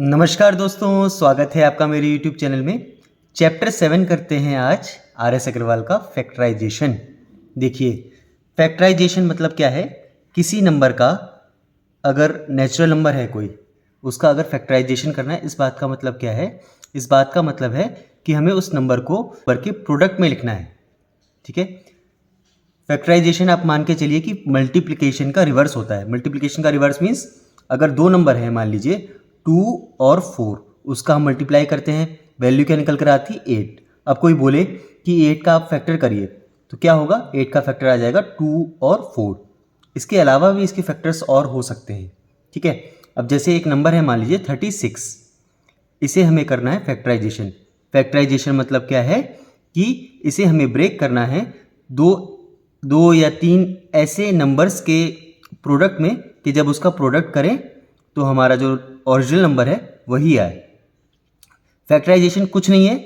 नमस्कार दोस्तों, स्वागत है आपका मेरे YouTube चैनल में। चैप्टर 7 करते हैं आज RS अग्रवाल का फैक्टराइजेशन। देखिए, फैक्टराइजेशन मतलब क्या है। किसी नंबर का अगर नेचुरल नंबर है कोई, उसका अगर फैक्टराइजेशन करना है, इस बात का मतलब क्या है। इस बात का मतलब है कि हमें उस नंबर को के प्रोडक्ट में लिखना है। ठीक है, फैक्टराइजेशन आप मान के चलिए कि मल्टीप्लिकेशन का रिवर्स होता है। मल्टीप्लिकेशन का रिवर्स मीन्स अगर दो नंबर है, मान लीजिए 2 और 4, उसका हम मल्टीप्लाई करते हैं, वैल्यू क्या निकल कर आती है 8। अब कोई बोले कि 8 का आप फैक्टर करिए, तो क्या होगा, 8 का फैक्टर आ जाएगा 2 और 4। इसके अलावा भी इसके फैक्टर्स और हो सकते हैं। ठीक है, अब जैसे एक नंबर है मान लीजिए 36, इसे हमें करना है फैक्टराइजेशन। फैक्टराइजेशन मतलब क्या है कि इसे हमें ब्रेक करना है दो या तीन ऐसे नंबर्स के प्रोडक्ट में कि जब उसका प्रोडक्ट करें तो हमारा जो ओरिजिनल नंबर है वही आए। फैक्टराइजेशन कुछ नहीं है,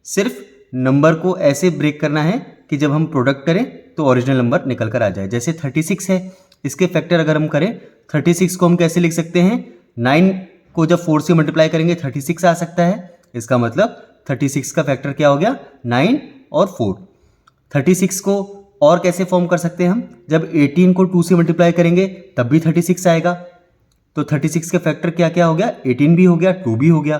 सिर्फ नंबर को ऐसे ब्रेक करना है कि जब हम प्रोडक्ट करें तो ओरिजिनल नंबर निकल कर आ जाए। जैसे 36 है, इसके फैक्टर अगर हम करें, 36 को हम कैसे लिख सकते हैं, 9 को जब 4 से मल्टीप्लाई करेंगे 36 आ सकता है। इसका मतलब 36 का फैक्टर क्या हो गया, 9 और 4। 36 को और कैसे फॉर्म कर सकते हैं हम, जब 18 को 2 से मल्टीप्लाई करेंगे तब भी 36 आएगा। तो 36 के फैक्टर क्या क्या हो गया, 18 भी हो गया, 2 भी हो गया।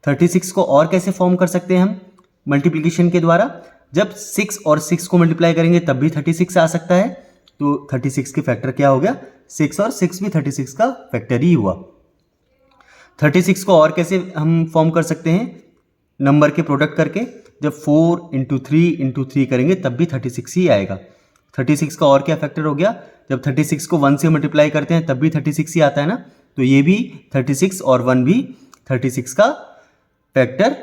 36 को और कैसे फॉर्म कर सकते हैं हम मल्टीप्लिकेशन के द्वारा, जब 6 और 6 को मल्टीप्लाई करेंगे तब भी 36 आ सकता है। तो 36 के फैक्टर क्या हो गया, 6, और 6 भी 36 का फैक्टर ही हुआ। 36 को और कैसे हम फॉर्म कर सकते हैं, नंबर के प्रोडक्ट करके, जब 4 × 3 × 3 करेंगे तब भी 36 ही आएगा। 36 का और क्या फैक्टर हो गया, जब 36 को 1 से मल्टीप्लाई करते हैं तब भी 36 ही आता है ना, तो ये भी 36 और 1 भी 36 का फैक्टर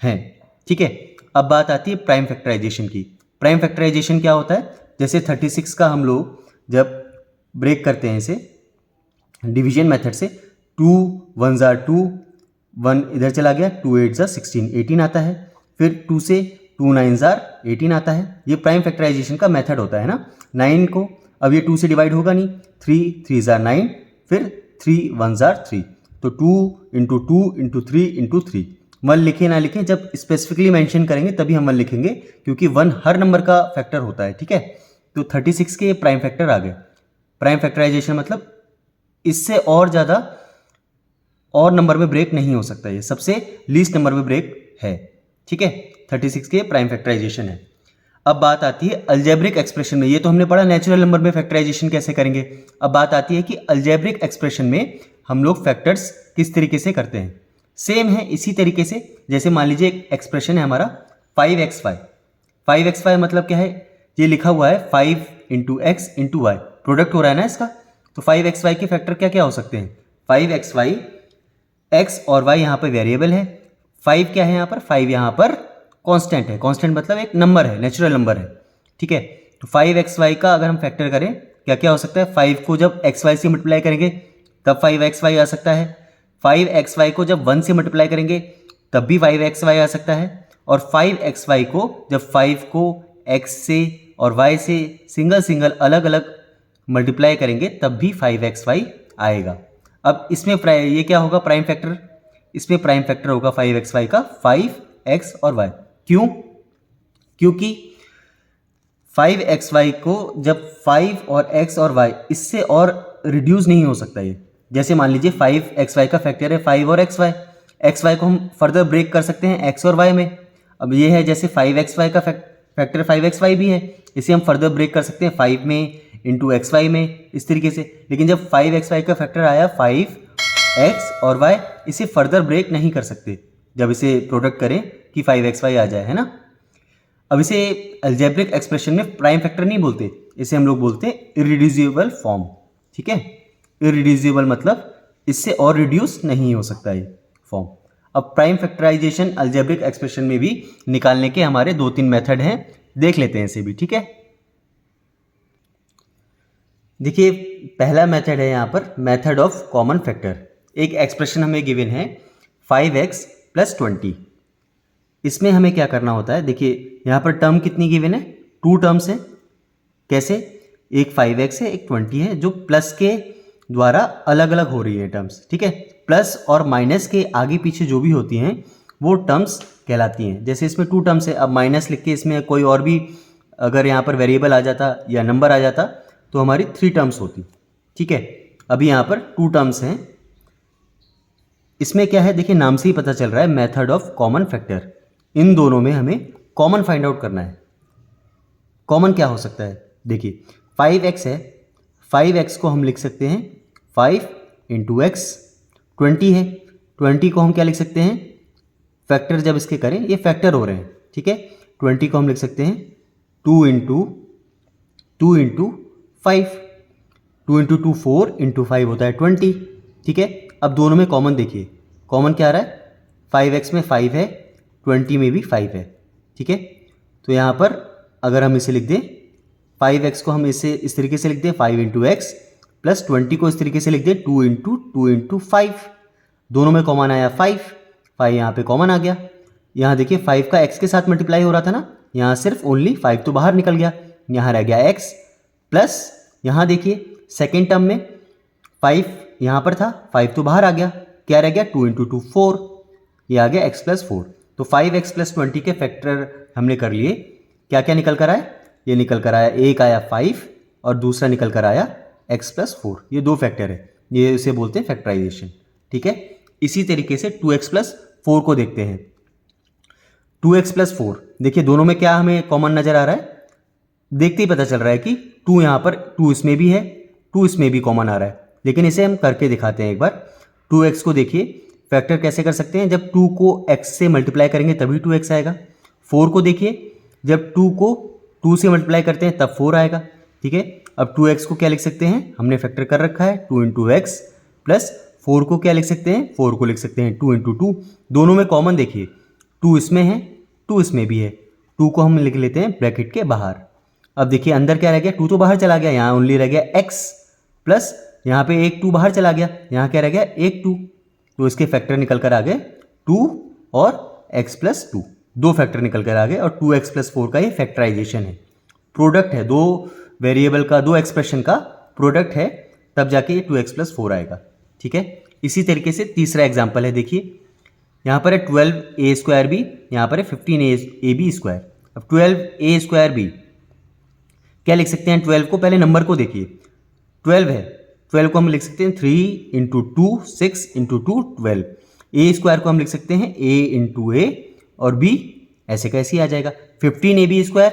है। ठीक है, अब बात आती है प्राइम फैक्टराइजेशन की। प्राइम फैक्टराइजेशन क्या होता है, जैसे 36 का हम लोग जब ब्रेक करते हैं इसे डिवीजन मेथड से, 2 1 जार 2, 1 इधर चला गया, 2 8 जार 16, 18 आता है। फिर 2 से 2 9 जार 18 आता है। ये प्राइम फैक्टराइजेशन का मेथड होता है ना। 9 को अब ये 2 से डिवाइड होगा नहीं, 3 3 जार 9, फिर 3 1 जार 3, तो 2 × 2 × 3 × 3। 1 लिखें ना लिखें, जब स्पेसिफिकली मेंशन करेंगे तभी हम 1 लिखेंगे, क्योंकि 1 हर नंबर का फैक्टर होता है। ठीक है, तो 36 के प्राइम फैक्टर आ गए। प्राइम फैक्टराइजेशन मतलब इससे और ज़्यादा और नंबर में ब्रेक नहीं हो सकता, ये सबसे लीस्ट नंबर में ब्रेक है। ठीक है, 36 के प्राइम फैक्टराइजेशन है। अब बात आती है अलजेब्रिक एक्सप्रेशन में। ये तो हमने पढ़ा नेचुरल नंबर में फैक्टराइजेशन कैसे करेंगे। अब बात आती है कि अलजेब्रिक एक्सप्रेशन में हम लोग फैक्टर्स किस तरीके से करते हैं। सेम है इसी तरीके से, जैसे मान लीजिए एक एक्सप्रेशन है हमारा 5xy। 5xy मतलब क्या है, ये लिखा हुआ है 5 × x × y, प्रोडक्ट हो रहा है ना इसका। तो 5xy के फैक्टर क्या क्या हो सकते हैं, 5xy, x और y यहाँ पर वेरिएबल है, 5 क्या है यहाँ पर, 5 यहाँ पर कांस्टेंट है। कांस्टेंट मतलब एक नंबर है, नेचुरल नंबर है। ठीक है, तो 5xy का अगर हम फैक्टर करें क्या क्या हो सकता है, 5 को जब xy से मल्टीप्लाई करेंगे तब 5xy आ सकता है। 5xy को जब 1 से मल्टीप्लाई करेंगे तब भी 5xy आ सकता है। और 5xy को जब 5 को x से और y से सिंगल सिंगल अलग अलग मल्टीप्लाई करेंगे तब भी 5xy आएगा। अब इसमें ये क्या होगा प्राइम फैक्टर, इसमें प्राइम फैक्टर होगा 5xy का 5x और y। क्यों, क्योंकि 5xy को जब 5 और x और y इससे और रिड्यूस नहीं हो सकता ये। जैसे मान लीजिए 5xy का फैक्टर है 5 और xy को हम फर्दर ब्रेक कर सकते हैं x और y में। अब ये है जैसे 5xy का फैक्टर 5xy भी है, इसे हम फर्दर ब्रेक कर सकते हैं 5 में × xy में, इस तरीके से। लेकिन जब 5xy का फैक्टर आया 5x और y, इसे फर्दर ब्रेक नहीं कर सकते जब इसे प्रोडक्ट करें कि 5xy आ जाए, है ना। अब इसे अलजेब्रिक एक्सप्रेशन में प्राइम फैक्टर नहीं बोलते, इसे हम लोग बोलते हैं इररिड्यूसिबल फॉर्म। ठीक है, इररिड्यूसिबल मतलब इससे और रिड्यूस नहीं हो सकता ये फॉर्म। अब प्राइम फैक्टराइजेशन अलजेब्रिक एक्सप्रेशन में भी निकालने के हमारे 2-3 मेथड हैं, देख लेते हैं इसे भी। ठीक है, देखिए पहला मेथड है यहाँ पर मेथड ऑफ कॉमन फैक्टर। एक एक्सप्रेशन हमें गिवन है 5x + 20। इसमें हमें क्या करना होता है, देखिए यहाँ पर टर्म कितनी गिवन है, 2 टर्म्स है। कैसे, एक 5x है, एक 20 है, जो प्लस के द्वारा अलग अलग हो रही है टर्म्स। ठीक है, प्लस और माइनस के आगे पीछे जो भी होती हैं वो टर्म्स कहलाती हैं। जैसे इसमें 2 टर्म्स है, अब माइनस लिख के इसमें कोई और भी अगर यहाँ पर वेरिएबल आ जाता या नंबर आ जाता तो हमारी 3 टर्म्स होती। ठीक है, अभी यहाँ पर 2 टर्म्स हैं। इसमें क्या है, देखिए नाम से ही पता चल रहा है, मेथड ऑफ कॉमन फैक्टर। इन दोनों में हमें कॉमन फाइंड आउट करना है। कॉमन क्या हो सकता है, देखिए 5x है, 5x को हम लिख सकते हैं 5 इंटू एक्स। 20 है, 20 को हम क्या लिख सकते हैं, फैक्टर जब इसके करें, ये फैक्टर हो रहे हैं, ठीक है, 20 को हम लिख सकते हैं 2 इंटू 5, 2 इंटू 2 4 इंटू 5 होता है 20। ठीक है, अब दोनों में कॉमन देखिए, कॉमन क्या आ रहा है, 5x में 5 है, 20 में भी 5 है। ठीक है, तो यहाँ पर अगर हम इसे लिख दें, 5x को हम इसे इस तरीके से लिख दें 5 इंटू एक्स, प्लस 20 को इस तरीके से लिख दें 2 इंटू 5। दोनों में कॉमन आया 5 यहाँ पे कॉमन आ गया। यहाँ देखिए 5 का x के साथ मल्टीप्लाई हो रहा था ना, यहाँ सिर्फ ओनली 5 तो बाहर निकल गया, यहाँ रह गया x, प्लस यहाँ देखिए सेकेंड टर्म में 5 यहाँ पर था, 5 तो बाहर आ गया, क्या रह गया 2 इंटू 2 4, ये आ गया x प्लस 4। तो 5x प्लस 20 के फैक्टर हमने कर लिए। क्या क्या निकल कर आया, ये निकल कर आया, एक आया 5 और दूसरा निकल कर आया x प्लस 4। ये 2 फैक्टर है, ये इसे बोलते हैं फैक्टराइजेशन। ठीक है, इसी तरीके से 2x प्लस 4 को देखते हैं। 2x प्लस 4, देखिए दोनों में क्या हमें कॉमन नजर आ रहा है, देखते ही पता चल रहा है कि 2 यहाँ पर 2 इसमें भी है, 2 इसमें भी कॉमन आ रहा है, लेकिन इसे हम करके दिखाते हैं एक बार। 2x को देखिए फैक्टर कैसे कर सकते हैं, जब 2 को x से मल्टीप्लाई करेंगे तभी 2x आएगा। 4 को देखिए जब 2 को 2 से मल्टीप्लाई करते हैं तब 4 आएगा। ठीक है, अब 2x को क्या लिख सकते हैं, हमने फैक्टर कर रखा है 2 इंटू एक्स, प्लस 4 को क्या लिख सकते हैं, 4 को लिख सकते हैं 2 इंटू 2। दोनों में कॉमन देखिए, 2 इसमें है, 2 इसमें भी है, 2 को हम लिख लेते हैं ब्रैकेट के बाहर। अब देखिए अंदर क्या रह गया, 2 तो बाहर चला गया, यहाँ ओनली रह गया x, प्लस यहाँ पे एक 2 बाहर चला गया, यहाँ क्या रह गया एक 2, तो इसके फैक्टर निकल कर आ गए 2 और x प्लस 2, 2 फैक्टर निकल कर आ गए। और 2x प्लस 4 का ये फैक्टराइजेशन है, प्रोडक्ट है, 2 वेरिएबल का, 2 एक्सप्रेशन का प्रोडक्ट है, तब जाके ये 2x प्लस 4 आएगा। ठीक है, इसी तरीके से तीसरा एग्जाम्पल है, देखिए यहाँ पर है 12a स्क्वायर बी, यहाँ पर है 15ab स्क्वायर। अब 12a स्क्वायर बी क्या लिख सकते हैं, 12 को पहले नंबर को देखिए, 12 है, 12 को हम लिख सकते हैं 3 इंटू 2 6 इंटू 2 12। ए स्क्वायर को हम लिख सकते हैं a इंटू ए और b ऐसे कैसे आ जाएगा। 15ab स्क्वायर,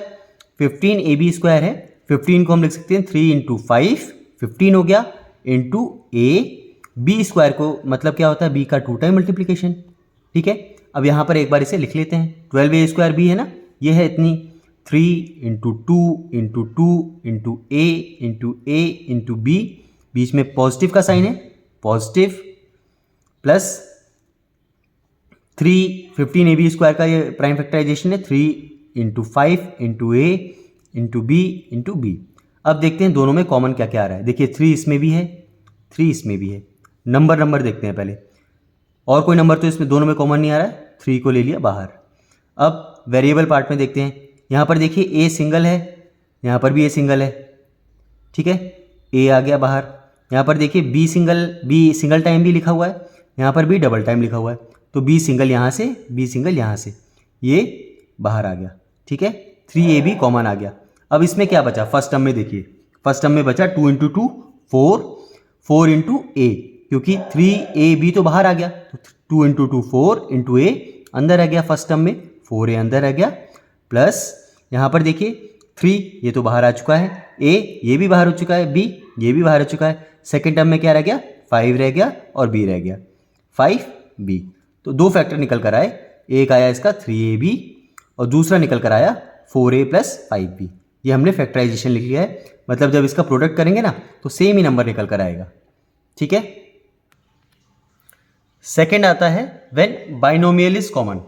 15ab स्क्वायर है, 15 को हम लिख सकते हैं 3 इंटू 5 15 हो गया, इंटू ए। बी स्क्वायर को मतलब क्या होता है, बी का 2 टाइम मल्टीप्लीकेशन। ठीक है, अब यहाँ पर एक बार इसे लिख लेते हैं, 12a स्क्वायर बी है ना, ये है इतनी, 3 इंटू 2 इंटू 2 इंटू ए इंटू बी, बीच में पॉजिटिव का साइन है, पॉजिटिव, प्लस 3 15ab स्क्वायर का ये प्राइम फैक्टराइजेशन है, 3 इंटू 5 इंटू ए इंटू बी। अब देखते हैं दोनों में कॉमन क्या क्या आ रहा है। देखिए 3 इसमें भी है, 3 इसमें भी है। नंबर देखते हैं पहले, और कोई नंबर तो इसमें दोनों में कॉमन नहीं आ रहा है, 3 को ले लिया बाहर। अब वेरिएबल पार्ट में देखते हैं, यहाँ पर देखिए ए सिंगल है, यहाँ पर भी ए सिंगल है। ठीक है, ए आ गया बाहर। यहाँ पर देखिए बी सिंगल टाइम भी लिखा हुआ है, यहाँ पर भी डबल टाइम लिखा हुआ है, तो बी सिंगल यहाँ से, बी सिंगल यहाँ से, ये बाहर आ गया। ठीक है, 3ab कॉमन आ गया। अब इसमें क्या बचा, फर्स्ट टर्म में देखिए, फर्स्ट टर्म में बचा 2 इंटू 2 4, 4 इंटू ए, क्योंकि 3ab तो बाहर आ गया, तो 2 इंटू 2 4 इंटू ए अंदर आ गया, फर्स्ट टर्म में 4a अंदर आ गया, प्लस यहाँ पर देखिए 3 ये तो बाहर आ चुका है, a ये भी बाहर हो चुका है, b ये भी बाहर हो चुका है, सेकेंड टर्म में क्या रह गया 5 रह गया और b रह गया 5b। तो 2 फैक्टर निकल कर आए, एक आया इसका 3ab और दूसरा निकल कर आया 4a प्लस 5b। ये हमने फैक्टराइजेशन लिख लिया है, मतलब जब इसका प्रोडक्ट करेंगे ना तो सेम ही नंबर निकल कर आएगा। ठीक है, सेकेंड आता है व्हेन बाइनोमियल इज कॉमन।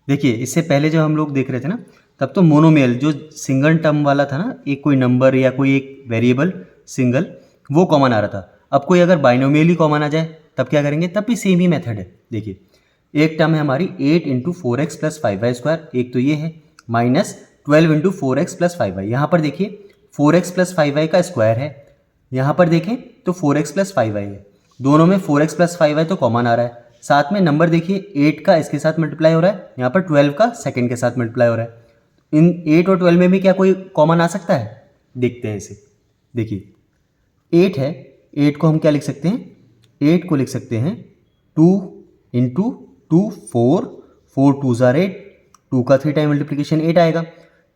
देखिए इससे पहले जब हम लोग देख रहे थे ना, तब तो मोनोमियल जो सिंगल टर्म वाला था ना, एक कोई नंबर या कोई एक वेरिएबल सिंगल, वो कॉमन आ रहा था। अब कोई अगर बाइनोमियल ही कॉमन आ जाए तब क्या करेंगे, तब भी सेम ही मेथड है। देखिए एक टर्म है हमारी 8 into 4x plus 5y square, एक तो ये है, minus 12 into 4x plus 5y। यहाँ पर देखिए 4x प्लस 5y का स्क्वायर है, यहाँ पर देखें तो 4x प्लस 5y है, दोनों में 4x प्लस 5 है तो कॉमन आ रहा है। साथ में नंबर देखिए 8 का इसके साथ मल्टीप्लाई हो रहा है, यहाँ पर 12 का सेकंड के साथ मल्टीप्लाई हो रहा है। इन 8 और 12 में भी क्या कोई कॉमन आ सकता है? देखते हैं इसे। देखिए 8 है, 8 को हम क्या लिख सकते हैं? 8 को लिख सकते हैं 2 इंटू 2 4, 4 2 ज़ार 8, 2 का 3 टाइम मल्टीप्लिकेशन 8 आएगा,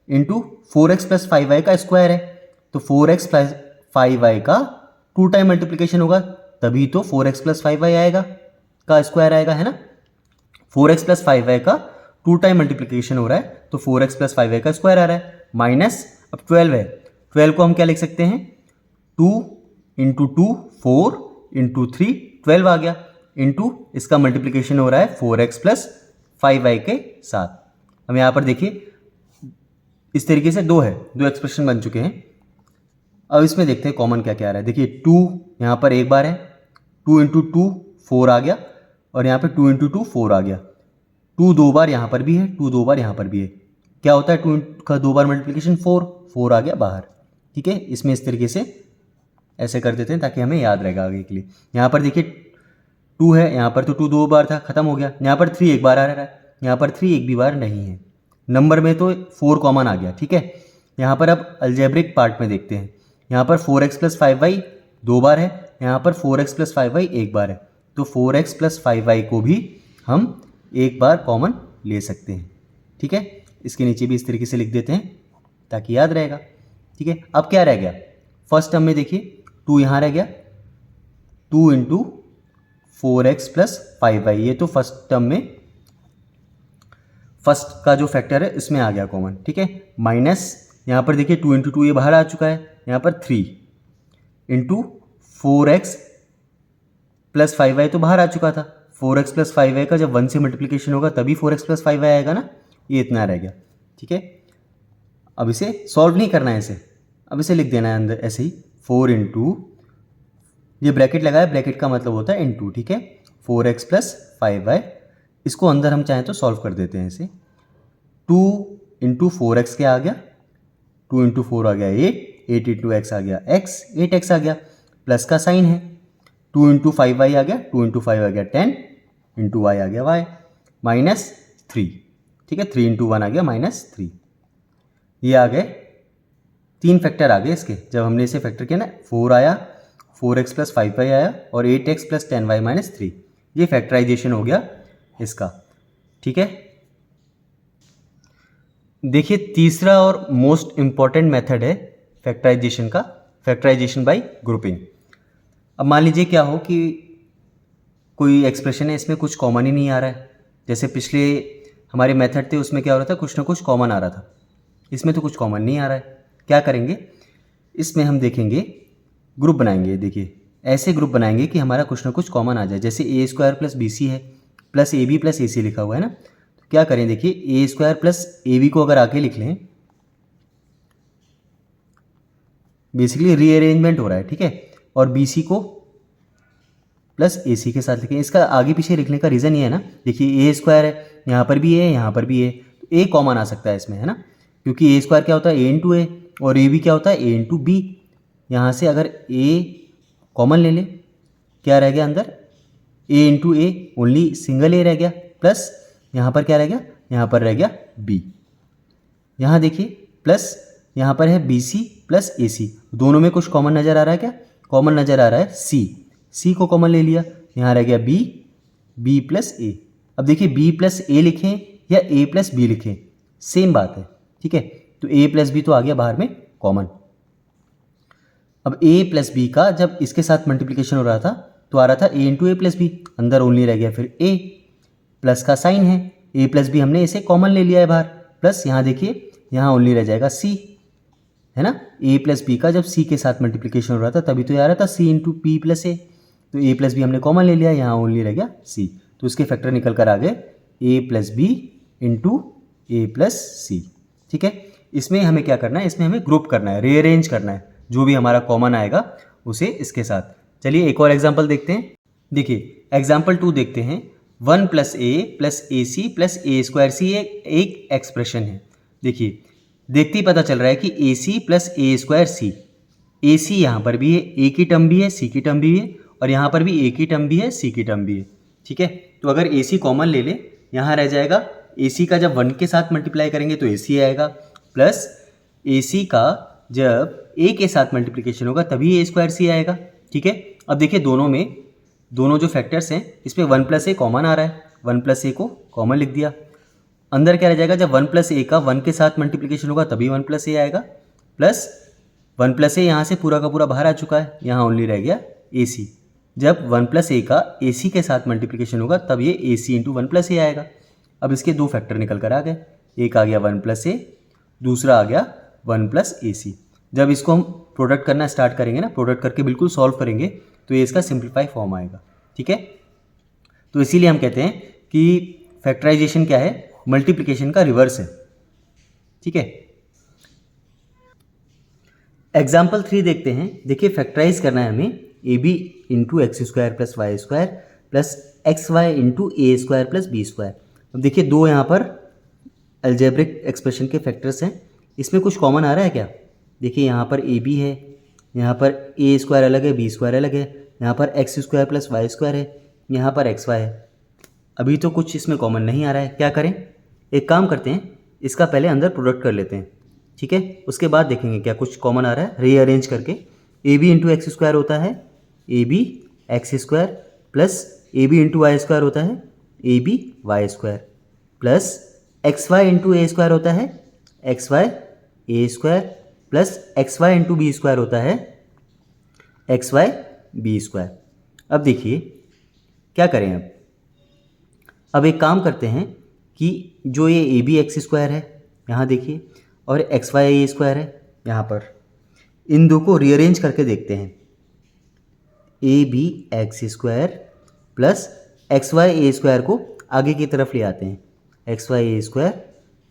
इंटू 4x प्लस 5y का स्क्वायर है, तो 4x प्लस 5y का 2 टाइम मल्टीप्लिकेशन होगा, तभी तो 4x प्लस 5y आएगा का स्क्वायर आएगा, है ना। 4x प्लस 5y का 2 टाइम मल्टीप्लिकेशन हो रहा है तो 4x प्लस 5y का स्क्वायर आ रहा है, माइनस अब 12 है, 12 को हम क्या लिख सकते हैं? 2 इंटू 2 4 इंटू 3 12 आ गया, इंटू इसका मल्टीप्लिकेशन हो रहा है 4x प्लस 5y के साथ। हम यहाँ पर देखिए इस तरीके से दो एक्सप्रेशन बन चुके हैं। अब इसमें देखते हैं कॉमन क्या क्या आ रहा है। देखिए 2 यहाँ पर एक बार है, 2 इंटू 2 4 आ गया, और यहाँ पे 2 इंटू 2 4 आ गया। 2 दो बार यहाँ पर भी है, 2 दो बार यहाँ पर भी है, क्या होता है 2 का दो बार मल्टीप्लिकेशन 4 आ गया बाहर। ठीक है, इसमें इस तरीके से ऐसे कर देते हैं ताकि हमें याद रहेगा आगे के लिए। यहाँ पर देखिए 2 है, यहाँ पर तो 2 दो बार था, खत्म हो गया। यहाँ पर 3 एक बार आ रहा है, यहाँ पर 3 एक भी बार नहीं है। नंबर में तो 4 कॉमन आ गया। ठीक है, यहाँ पर अब अलजेब्रिक पार्ट में देखते हैं। यहाँ पर 4x प्लस 5y दो बार है, यहाँ पर 4x प्लस 5y एक बार है, तो 4x प्लस 5y को भी हम एक बार कॉमन ले सकते हैं। ठीक है, इसके नीचे भी इस तरीके से लिख देते हैं ताकि याद रहेगा। ठीक है, अब क्या रह गया? फर्स्ट टर्म में देखिए 2 यहाँ रह गया, 2 इंटू 4x प्लस 5y, ये तो फर्स्ट टर्म में फर्स्ट का जो फैक्टर है इसमें आ गया कॉमन। ठीक है, माइनस यहाँ पर देखिए 2 इंटू 2 ये बाहर आ चुका है, यहाँ पर 3 इंटू 4x प्लस 5y तो बाहर आ चुका था। 4x प्लस 5y का जब 1 से मल्टीप्लिकेशन होगा तभी 4x प्लस 5y आएगा ना, ये इतना रह गया। ठीक है, अब इसे सॉल्व नहीं करना है, इसे अब इसे लिख देना है अंदर ऐसे ही 4 इंटू, ये ब्रैकेट लगा है, ब्रैकेट का मतलब होता है इंटू। ठीक है, 4x प्लस 5y, इसको अंदर हम चाहें तो सॉल्व कर देते हैं इसे। 2 इंटू 4x क्या आ गया? 2 इंटू 4 आ गया 8, 8 इंटू x आ गया x, 8x आ गया, प्लस का साइन है। 2 इंटू 5y आ गया, 2 इंटू 5 आ गया 10, इंटू y आ गया y, माइनस 3। ठीक है, 3 इंटू 1 आ गया माइनस 3। ये आ गए 3 फैक्टर आ गए इसके, जब हमने इसे फैक्टर किया ना, 4 आया, 4x प्लस 5y आया, और 8x प्लस 10y माइनस 3, ये फैक्टराइजेशन हो गया इसका। ठीक है, देखिए तीसरा और मोस्ट इंपॉर्टेंट मेथड है फैक्टराइजेशन का, फैक्टराइजेशन बाय ग्रुपिंग। अब मान लीजिए क्या हो कि कोई एक्सप्रेशन है, इसमें कुछ कॉमन ही नहीं आ रहा है। जैसे पिछले हमारे मेथड थे उसमें क्या हो रहा था, कुछ ना कुछ कॉमन आ रहा था, इसमें तो कुछ कॉमन नहीं आ रहा है। क्या करेंगे, इसमें हम देखेंगे ग्रुप बनाएंगे। देखिए ऐसे ग्रुप बनाएंगे कि हमारा कुछ ना कुछ कॉमन आ जाए। जैसे ए स्क्वायर प्लस बी सी है, प्लस ए बी प्लस ए सी लिखा हुआ है ना, तो क्या करें, देखिए ए स्क्वायर प्लस ए बी को अगर आगे लिख लें, बेसिकली रीअरेंजमेंट हो रहा है। ठीक है, और बी सी को प्लस ए सी के साथ लिखें। इसका आगे पीछे लिखने का रीज़न ये है ना, देखिए ए स्क्वायर है, यहाँ पर भी है, यहाँ पर भी है, तो ए कॉमन आ सकता है इसमें, है ना, क्योंकि ए स्क्वायर क्या होता है ए इंटू ए, और ए बी क्या होता है ए इंटू बी। यहाँ से अगर ए कॉमन ले ले, क्या रह गया अंदर, ए इंटू ए, ओनली सिंगल ए रह गया, प्लस यहाँ पर क्या रह गया, यहाँ पर रह गया बी। यहाँ देखिए प्लस यहाँ पर है बी सी प्लस ए सी, दोनों में कुछ कॉमन नज़र आ रहा है, क्या कॉमन नज़र आ रहा है सी, सी को कॉमन ले लिया, यहाँ रह गया बी, बी प्लस ए। अब देखिए बी प्लस ए लिखें या ए प्लस बी लिखें, सेम बात है। ठीक है, तो ए प्लस बी तो आ गया बाहर में कॉमन। अब ए प्लस बी का जब इसके साथ मल्टीप्लिकेशन हो रहा था तो आ रहा था ए इंटू ए प्लस बी, अंदर ओनली रह गया फिर ए, प्लस का साइन है, ए प्लस बी हमने इसे कॉमन ले लिया है बाहर, प्लस यहाँ देखिए यहाँ ओनली रह जाएगा सी, है ना। ए प्लस बी का जब सी के साथ मल्टीप्लिकेशन हो रहा था तभी तो ये आ रहा था सी इंटू पी प्लस ए, तो ए प्लस बी हमने कॉमन ले लिया, यहाँ ओनली रह गया सी, तो इसके फैक्टर निकल कर आ गए ए प्लस बी इंटू ए प्लस सी। ठीक है, इसमें हमें क्या करना है, इसमें हमें ग्रुप करना है, रीअरेंज करना है, जो भी हमारा कॉमन आएगा उसे इसके साथ। चलिए एक और एग्जाम्पल देखते हैं। देखिए एग्जाम्पल 2 देखते हैं। 1 प्लस ए सी प्लस ए स्क्वायर सी एक एक्सप्रेशन है। देखिए देखते ही पता चल रहा है कि ए सी प्लस ए स्क्वायर सी, ए सी यहाँ पर भी है, ए की टर्म भी है, सी की टर्म भी है, और यहाँ पर भी ए की टर्म भी है, सी की टर्म भी है, ठीक है। तो अगर ए सी कॉमन ले ले, यहाँ रह जाएगा ए सी का जब 1 के साथ मल्टीप्लाई करेंगे तो ए सी आएगा, प्लस ए सी का जब ए के साथ मल्टीप्लिकेशन होगा तभी ए स्क्वायर सी आएगा, ठीक है। अब देखिए दोनों जो फैक्टर्स हैं इसमें 1 प्लस ए कॉमन आ रहा है, 1 प्लस ए को कॉमन लिख दिया। अंदर क्या रह जाएगा, जब 1 प्लस ए का 1 के साथ मल्टीप्लिकेशन होगा तभी 1 प्लस ए आएगा, प्लस 1 प्लस ए यहाँ से पूरा का पूरा बाहर आ चुका है, यहाँ ओनली रह गया ए सी। जब 1 प्लस ए का ए सी के साथ मल्टीप्लिकेशन होगा तब ये ए सी इंटू 1 प्लस ए आएगा। अब इसके दो फैक्टर निकल कर आ गए, एक आ गया 1 प्लस ए, दूसरा आ गया 1 प्लस ए सी। जब इसको हम प्रोडक्ट करना स्टार्ट करेंगे ना, प्रोडक्ट करके बिल्कुल सॉल्व करेंगे तो ये इसका सिंप्लीफाई फॉर्म आएगा, ठीक है। तो इसीलिए हम कहते हैं कि फैक्टराइजेशन क्या है, मल्टीप्लिकेशन का रिवर्स है, ठीक है। एग्जाम्पल 3 देखते हैं। देखिए फैक्टराइज करना है हमें a B into x square plus y square plus x Y into A square plus b square. अब देखिए दो यहाँ पर अलजेब्रिक एक्सप्रेशन के फैक्टर्स हैं, इसमें कुछ कॉमन आ रहा है क्या? देखिए यहाँ पर ए बी है, यहाँ पर ए स्क्वायर अलग है, बी स्क्वायर अलग है, यहाँ पर x square plus y square है, यहाँ पर एक्स वाई है। अभी तो कुछ इसमें कॉमन नहीं आ रहा है, क्या करें? एक काम करते हैं, इसका पहले अंदर प्रोडक्ट कर लेते हैं, ठीक है, उसके बाद देखेंगे क्या कुछ कॉमन आ रहा है। रीअरेंज करके A B into x square होता है A B x square plus A B into Y square होता है A B Y square plus x Y into A square होता है एक्स वाई ए square plus x Y into B square होता है X y b square. अब देखिए क्या करें, अब एक काम करते हैं कि जो ये ए बी एक्स स्क्वायर है यहाँ देखिए और एक्स वाई ए स्क्वायर है यहाँ पर, इन दो को रीअरेंज करके देखते हैं। A B x square plus x Y A square को आगे की तरफ ले आते हैं, x Y A square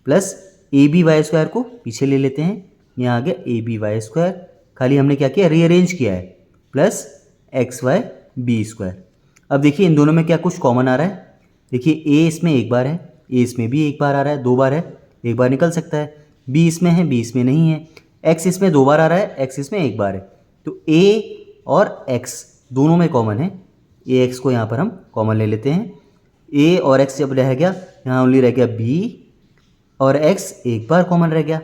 plus A B Y square को पीछे ले लेते हैं, यहाँ आ गया ए बी वाई स्क्वायर, खाली हमने क्या किया रीअरेंज किया है, plus x y b square. अब देखिए इन दोनों में क्या कुछ कॉमन आ रहा है, देखिए ए इसमें एक बार है, ए इसमें भी एक बार आ रहा है, दो बार है, एक बार निकल सकता है, बी इसमें है, बी इसमें नहीं है, एक्स इसमें दो बार आ रहा है, एक्स इसमें एक बार है, तो ए और एक्स दोनों में कॉमन है, ए एक्स को यहाँ पर हम कॉमन ले लेते हैं। ए और एक्स जब रह गया यहाँ ओनली रह गया बी और एक्स एक बार कॉमन रह गया,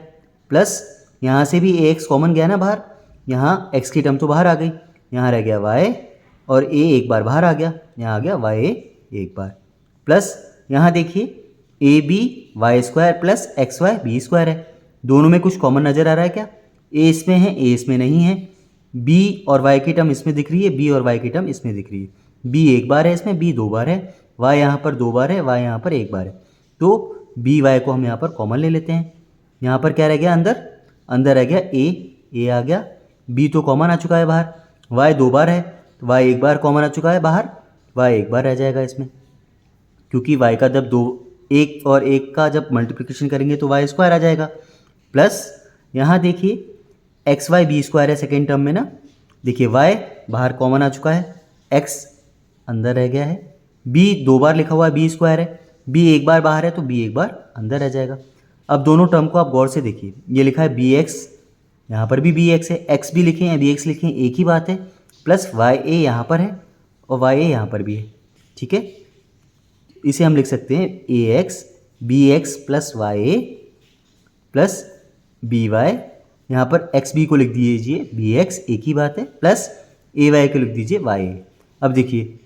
प्लस यहाँ से भी ए एक्स कॉमन गया ना बाहर, यहाँ एक्स की टर्म तो बाहर आ गई, यहाँ रह गया वाई और ए एक बार बाहर आ गया, यहाँ आ गया वाई एक बार, प्लस यहाँ देखिए a B Y square plus x y b square है, दोनों में कुछ कॉमन नज़र आ रहा है क्या? ए इसमें है, ए इसमें नहीं है, बी और वाई की टर्म इसमें दिख रही है, बी और वाई की टर्म इसमें दिख रही है, बी एक बार है इसमें, बी दो बार है, वाई यहाँ पर दो बार है, वाई यहाँ पर एक बार है, तो बी वाई को हम यहाँ पर कॉमन ले लेते हैं। यहाँ पर क्या रह गया अंदर रह गया ए आ गया, बी तो कॉमन आ चुका है बाहर, वाई दो बार है तो वाई एक बार कॉमन आ चुका है बाहर, वाई एक बार रह जाएगा इसमें, क्योंकि वाई का जब एक और एक का जब मल्टीप्लिकेशन करेंगे तो वाई स्क्वायर आ जाएगा, प्लस यहाँ देखिए एक्स वाई बी स्क्वायर है सेकेंड टर्म में ना, देखिए वाई बाहर कॉमन आ चुका है, एक्स अंदर रह गया है, बी दो बार लिखा हुआ है बी स्क्वायर है, बी एक बार बाहर है तो बी एक बार अंदर रह जाएगा। अब दोनों टर्म को आप गौर से देखिए, ये लिखा है बी एक्स, यहाँ पर भी बी एक्स है, एक्स भी लिखें या बी एक्स लिखें एक ही बात है, प्लस वाई ए यहाँ पर है और वाई ए यहाँ पर भी है, ठीक है। इसे हम लिख सकते हैं A X B X plus Y A plus B Y, यहाँ पर एक्स बी को लिख दीजिए बी एक्स एक ही बात है, प्लस ए वाई को लिख दीजिए वाई ए। अब देखिए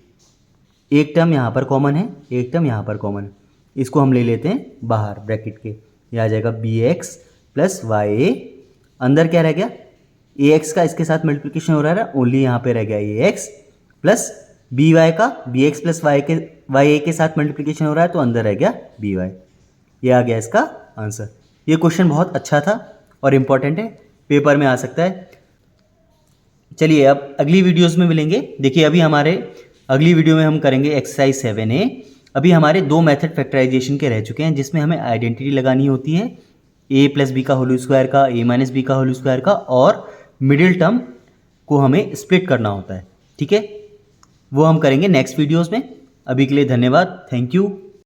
एक टर्म यहाँ पर कॉमन है, एक टर्म यहाँ पर कॉमन है, इसको हम ले लेते हैं बाहर ब्रैकेट के, यह आ जाएगा बी एक्स प्लस वाई ए, अंदर क्या रह गया ए एक्स का इसके साथ मल्टीप्लिकेशन हो रहा है ओनली, यहाँ पे रह गया ए एक्स प्लस बी वाई का बी एक्स प्लस वाई ए के साथ मल्टीप्लिकेशन हो रहा है तो अंदर रह गया बी वाई। ये आ गया इसका आंसर। ये क्वेश्चन बहुत अच्छा था और इम्पॉर्टेंट है, पेपर में आ सकता है। चलिए अब अगली वीडियोस में मिलेंगे। देखिए अभी हमारे अगली वीडियो में हम करेंगे एक्सरसाइज 7A। अभी हमारे दो मेथड फैक्टराइजेशन के रह चुके हैं जिसमें हमें आइडेंटिटी लगानी होती है, a प्लस बी का होल स्क्वायर का, a माइनस बी का होल स्क्वायर का, और मिडिल टर्म को हमें स्प्लिट करना होता है, ठीक है। वो हम करेंगे नेक्स्ट वीडियोज़ में। अभी के लिए धन्यवाद, थैंक यू।